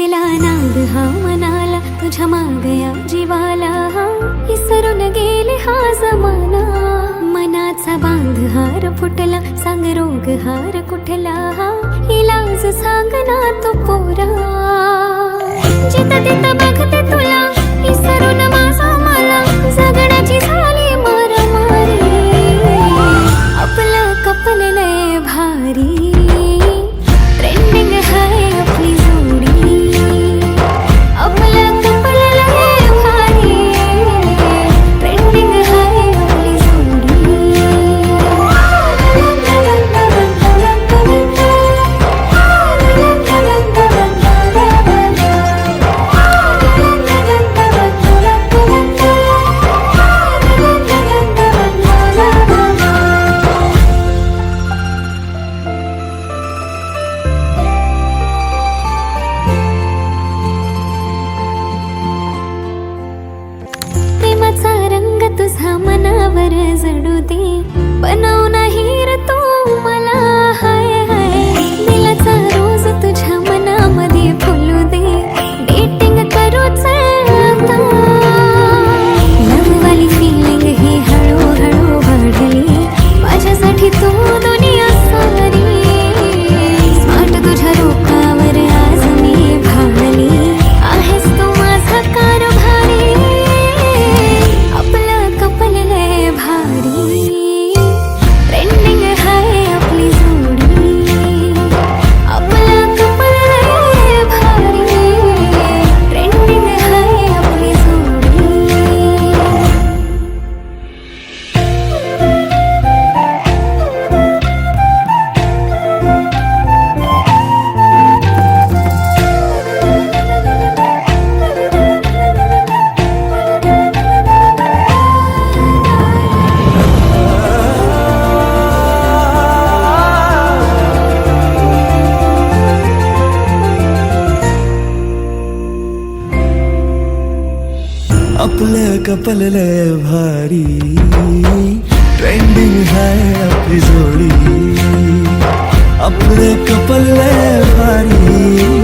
लागला नाद हा मनाला, तुझ्या मागया जीवाला, विसरून गेले हा जमाना. मनाचा बांध हार फुटला, सांग रोग हार कुठला, इलाज सांग ना तू पोरा. जित तित बघते तुला, विसरून माझा मला, जगण्याची झाली मारामारी. आपलं कपललंय भारी, ट्रेंडिंग हाय आपली जोडी. आपलं कपललंय भारी, ट्रेंडिंग हाय आपली जोडी. प्रेमाचा रंग तुझा मनावर जडू दे, बनव नाही रे तू मला. हाय हाय दिलाचा रोज तुझ्या मनामध्ये फुलू दे, डेटिंग करू चल आता. लववाली फिलिंग ही हळूहळू वाढली, माझ्यासाठी तू दुनिया सारी. स्मार्ट तुझ्या रूपावर आज मी भावली, आहेस तू माझा कारभारी. आपलं कपललंय भारी, ट्रेंडिंग हाय आपली जोडी. आपलं कपललंय भारी, ट्रेंडिंग हाय आपली जोडी. आपलं कपललंय भारी, ट्रेंडिंग हाय आपली जोडी. आपलं कपललंय भारी.